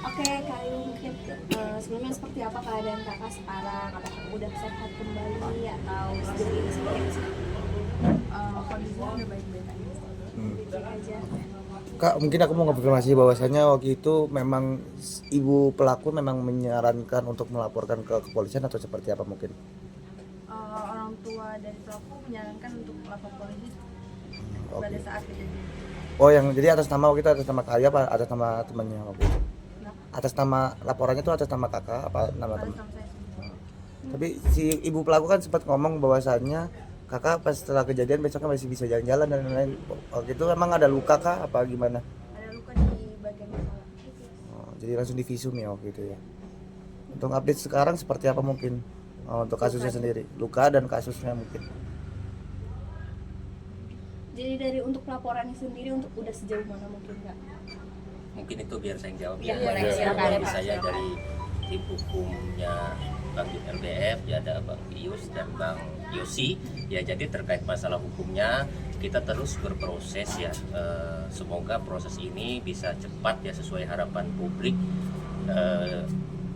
Oke, Kak Ayu, mungkin sebelumnya seperti apa keadaan kakak sekarang? Apakah udah sehat kembali atau sejauh ini seperti apa sih? Kondisinya udah baik-baik aja. Baik aja. Kak, mungkin aku mau konfirmasi bahwasanya waktu itu memang ibu pelaku memang menyarankan untuk melaporkan ke kepolisian atau seperti apa mungkin? Orang tua dari pelaku menyarankan untuk lapor polisi pada Oke. saat kejadian. Oh, yang jadi atas nama waktu itu atas nama Kaya apa atas nama temannya waktu itu? Nah, Atas nama laporannya itu atas nama kakak apa nama atas teman? nama saya sendiri. Tapi si ibu pelaku kan sempat ngomong bahwasannya kakak pas setelah kejadian besoknya masih bisa jalan-jalan dan lain-lain. Waktu itu emang ada luka kah apa gimana? Ada luka di bagian kepala. Oh, jadi langsung divisum ya waktu itu ya. Untuk update sekarang seperti apa mungkin? Oh, untuk kasusnya sendiri, luka dan kasusnya mungkin. Jadi dari untuk pelaporannya sendiri untuk udah sejauh mana mungkin Kak? Mungkin itu biar saya jawab Ya, ya. boleh, Dari silakan. saya dari tim hukumnya Bang LBF, ya ada Bang Pius dan Bang Yosi. Ya jadi terkait masalah hukumnya kita terus berproses ya. Semoga proses ini bisa cepat ya sesuai harapan publik.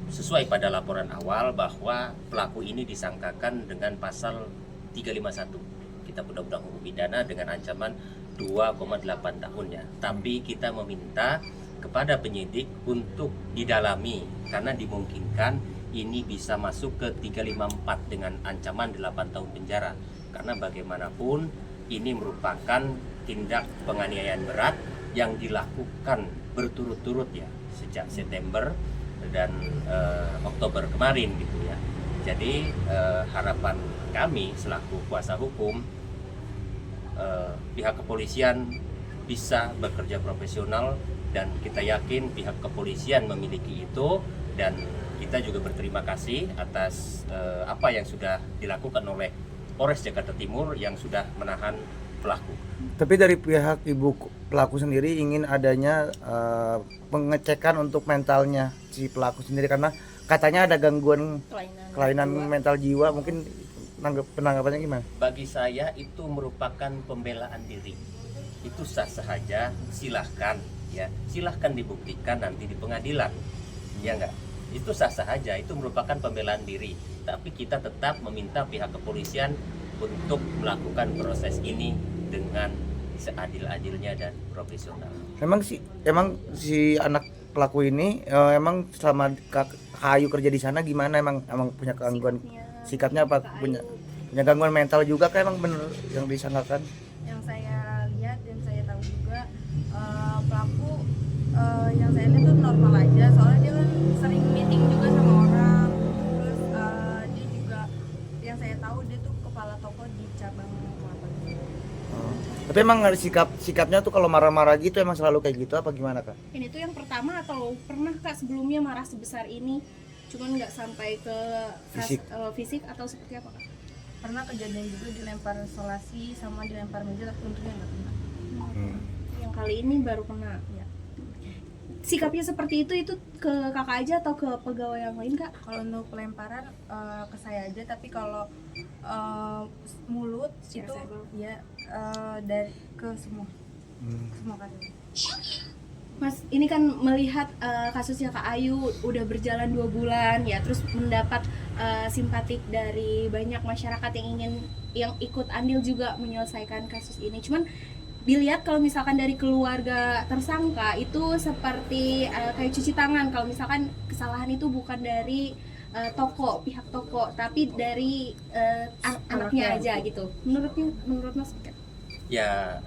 Sesuai pada laporan awal bahwa pelaku ini disangkakan dengan pasal 351 Kitab Undang-Undang Hukum Pidana dengan ancaman 2,8 tahun ya. Tapi kita meminta kepada penyidik untuk didalami karena dimungkinkan ini bisa masuk ke 354 dengan ancaman 8 tahun penjara. Karena bagaimanapun ini merupakan tindak penganiayaan berat yang dilakukan berturut-turut ya sejak September dan Oktober kemarin gitu ya. Jadi harapan kami selaku kuasa hukum pihak kepolisian bisa bekerja profesional dan kita yakin pihak kepolisian memiliki itu dan kita juga berterima kasih atas apa yang sudah dilakukan oleh Polres Jakarta Timur yang sudah menahan pelaku. Tapi dari pihak ibu pelaku sendiri ingin adanya pengecekan untuk mentalnya si pelaku sendiri karena katanya ada gangguan kelainan mental jiwa. Mungkin penanggapannya gimana? Bagi saya itu merupakan pembelaan diri. Itu sah saja, silahkan ya, silahkan dibuktikan nanti di pengadilan, ya enggak? Itu sah saja, itu merupakan pembelaan diri. Tapi kita tetap meminta pihak kepolisian untuk melakukan proses ini dengan seadil-adilnya dan profesional. Emang si anak pelaku ini emang selama Kayu kerja di sana gimana emang punya gangguan sikapnya apa punya gangguan mental juga kan emang bener yang disangkakan? Yang saya lihat dan saya tahu juga pelaku yang saya lihat tuh normal aja, soalnya dia kan sering meeting juga sama orang. Terus dia juga yang saya tahu dia tuh kepala toko di cabang Kelapa. Tapi emang ada sikapnya tuh kalau marah-marah gitu emang selalu kayak gitu apa gimana Kak? Ini tuh yang pertama atau pernah Kak sebelumnya marah sebesar ini? Cuman nggak sampai ke fisik atau seperti apa Kak? Pernah kejadian juga dilempar solasi sama dilempar meja, tapi untungnya nggak kena. Yang kali ini baru kena ya. Sikapnya seperti itu ke kakak aja atau ke pegawai yang lain Kak? Kalau untuk pelemparan ke saya aja, tapi kalau mulut Ya, itu saya baru. ya dari ke semua karyawan. Mas, ini kan melihat kasusnya Kak Ayu udah berjalan 2 bulan ya, terus mendapat simpatik dari banyak masyarakat yang ikut andil juga menyelesaikan kasus ini. Cuman dilihat kalau misalkan dari keluarga tersangka itu seperti kayak cuci tangan kalau misalkan kesalahan itu bukan dari pihak toko, tapi dari anaknya aja gitu. Menurut Mas? Ya,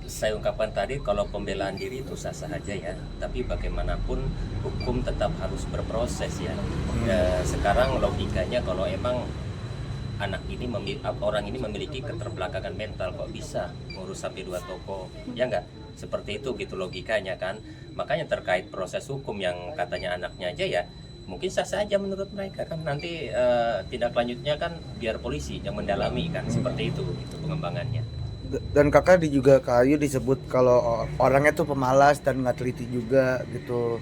saya ungkapkan tadi kalau pembelaan diri itu sah-sah aja ya, tapi bagaimanapun hukum tetap harus berproses ya. Sekarang logikanya kalau emang orang ini memiliki keterbelakangan mental, kok bisa ngurus sampai 2 toko, ya enggak? Seperti itu gitu logikanya kan. Makanya terkait proses hukum yang katanya anaknya aja ya, mungkin sah saja menurut mereka kan, nanti tindak lanjutnya kan biar polisi yang mendalami kan, seperti itu gitu pengembangannya. Dan kakak juga Kayu disebut kalau orangnya tuh pemalas dan nggak teliti juga gitu.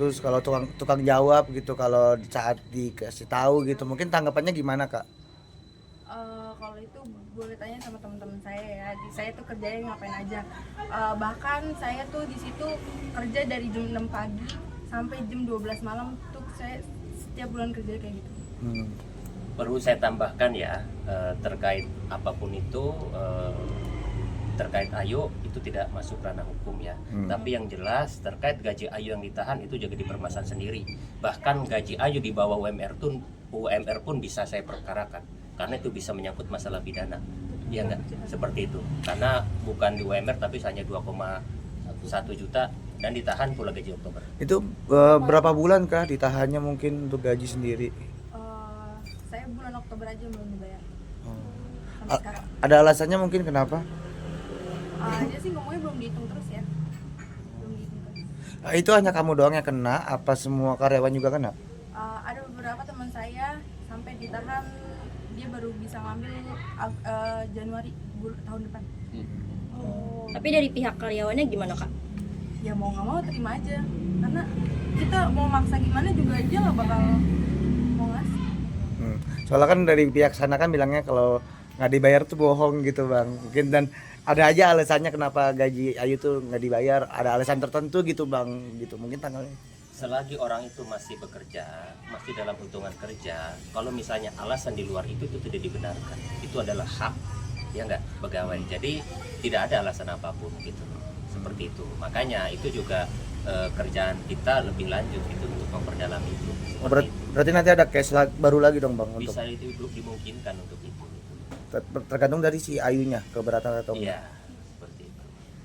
Terus kalau tukang jawab gitu kalau saat dikasih tahu gitu, mungkin tanggapannya gimana Kak? Kalau itu boleh tanya sama teman-teman saya ya. Saya tuh kerjanya ngapain aja. Bahkan saya tuh di situ kerja dari jam 6 pagi sampai jam 12 malam tuh saya setiap bulan kerja kayak gitu. Perlu saya tambahkan ya, terkait apapun itu, terkait Ayu itu tidak masuk ranah hukum ya. Tapi yang jelas terkait gaji Ayu yang ditahan itu juga dipermasalahan sendiri. Bahkan gaji Ayu di bawah UMR pun bisa saya perkarakan karena itu bisa menyangkut masalah pidana. Iya enggak? Seperti itu. Karena bukan di UMR tapi hanya 2,1 juta dan ditahan pula gaji Oktober. Itu berapa bulan kah ditahannya mungkin untuk gaji sendiri? Saya bulan Oktober aja belum dibayar sampai A- sekarang. Ada alasannya mungkin kenapa? Dia sih ngomongnya belum dihitung terus ya, belum dihitung terus. Itu hanya kamu doang yang kena, apa semua karyawan juga kena? Ada beberapa teman saya sampai ditahan, dia baru bisa ngambil Januari tahun depan. Tapi dari pihak karyawannya gimana kak? Ya mau nggak mau terima aja, karena kita mau maksa gimana juga dia nggak bakal mau ngasih. Soalnya kan dari pihak sana kan bilangnya kalau nggak dibayar tuh bohong gitu bang. Mungkin dan ada aja alasannya kenapa gaji Ayu tuh nggak dibayar. Ada alasan tertentu gitu bang. Gitu mungkin tanggalnya. Selagi orang itu masih bekerja, masih dalam hitungan kerja, kalau misalnya alasan di luar itu tidak dibenarkan. Itu adalah hak, ya enggak, pegawai. Jadi tidak ada alasan apapun gitu. Seperti itu. Makanya itu juga kerjaan kita lebih lanjut gitu untuk memperdalam itu. Seperti itu. Berarti nanti ada case baru lagi dong bang untuk Bisa itu dimungkinkan untuk itu. tergantung dari si Ayunya keberatan atau enggak. Iya, seperti itu.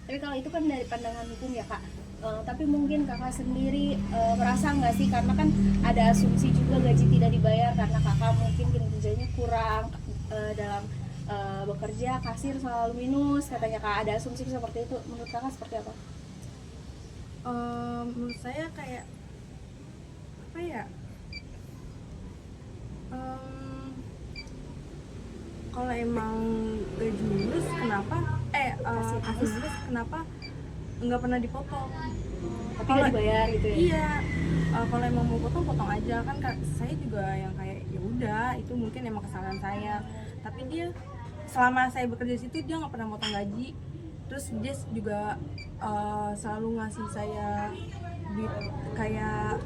Tapi kalau itu kan dari pandangan hukum ya kak. Tapi mungkin kakak sendiri merasa nggak sih, karena kan ada asumsi juga gaji tidak dibayar karena kakak mungkin kinerjanya kurang dalam bekerja, kasir selalu minus katanya kak, ada asumsi seperti itu. Menurut kakak seperti apa? Menurut saya kayak apa ya? Kalau emang gaji minus kenapa? Kasih minus kenapa nggak pernah dipotong? Tapi nggak dibayar gitu ya? Iya. Kalau emang mau potong aja kan. Saya juga yang kayak ya udah itu mungkin emang kesalahan saya. Tapi dia selama saya bekerja di situ dia nggak pernah potong gaji. Terus dia juga selalu ngasih saya duit kayak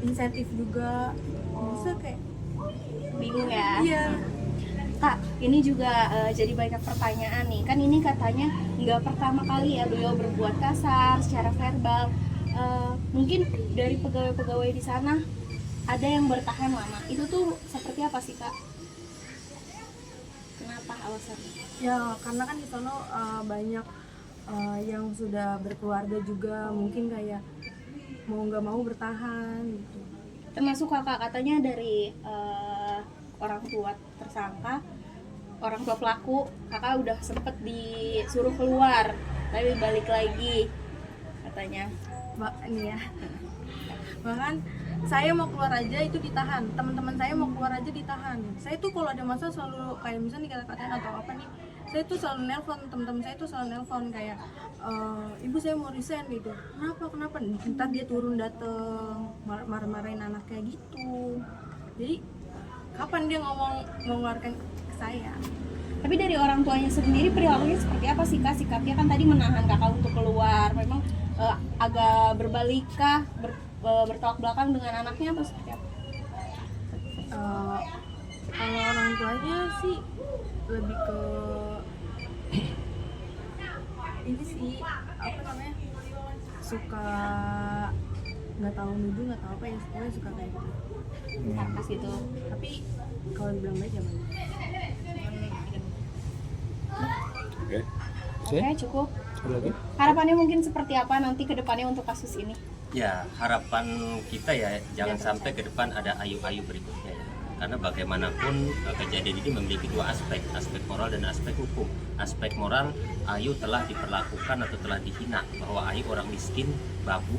insentif juga. Bisa kayak Bingung ya? iya. Kak, ini juga jadi banyak pertanyaan nih. Kan ini katanya nggak pertama kali ya beliau berbuat kasar secara verbal. Mungkin dari pegawai-pegawai di sana ada yang bertahan lama. Itu tuh seperti apa sih kak? Kenapa alasannya? Ya karena kan di sana banyak yang sudah berkeluarga juga, mungkin kayak mau nggak mau bertahan gitu. Termasuk kakak katanya dari orang tua tersangka, orang tua pelaku, kakak udah sempet disuruh keluar tapi balik lagi katanya. Ini ya, bahkan saya mau keluar aja itu ditahan, teman-teman saya mau keluar aja ditahan. Saya tuh kalau ada masalah selalu kayak misalnya dikata-katain atau apa nih, saya tuh selalu nelpon, teman-teman saya tuh selalu nelpon kayak ibu saya mau resign gitu. Kenapa ntar dia turun dateng marah-marahin anak kayak gitu. Jadi kapan dia ngomong mengeluarkan ke saya? Tapi dari orang tuanya sendiri perilakunya seperti apa sih kak? Sikapnya kan tadi menahan kakak untuk keluar, memang agak berbalik kah, bertolak belakang dengan anaknya atau seperti apa? Kalau orang tuanya sih lebih ke ini sih, apa namanya, suka nggak tahu nuduh, nggak tahu apa ya, pokoknya suka kayak gitu. Sarkas gitu. Tapi kalau dibilang baik ya baik. Oke, cukup. Harapannya mungkin seperti apa nanti ke depannya untuk kasus ini? Ya, harapan kita ya jangan sampai ke depan ada ayu-ayu berikutnya ya. Karena bagaimanapun kejadian ini memiliki dua aspek moral dan aspek hukum. Aspek moral, Ayu telah diperlakukan atau telah dihina bahwa Ayu orang miskin, babu,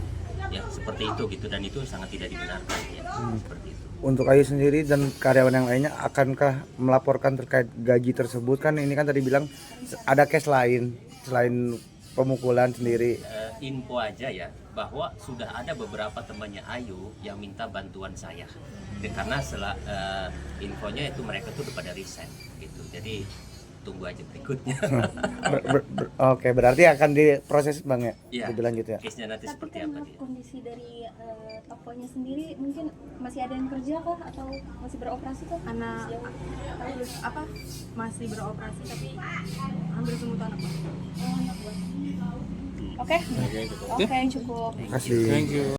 ya seperti itu gitu, dan itu sangat tidak dibenarkan ya. Seperti itu. Untuk Ayu sendiri dan karyawan yang lainnya akankah melaporkan terkait gaji tersebut? Kan ini kan tadi bilang ada case lain selain pemukulan sendiri. Info aja ya bahwa sudah ada beberapa temannya Ayu yang minta bantuan saya. Karena infonya itu mereka tuh udah pada resign gitu. Jadi tunggu aja berikutnya. Oke, berarti akan diproses Bang ya? Iya. Lebih lanjut ya. Case-nya nanti Tapi seperti kan apa dia. kondisi dari tokonya sendiri mungkin masih ada yang kerja kah atau masih beroperasi kah? Karena apa masih beroperasi tapi hampir semua itu anak buah. Oke, oke cukup. Terima kasih. Thank you.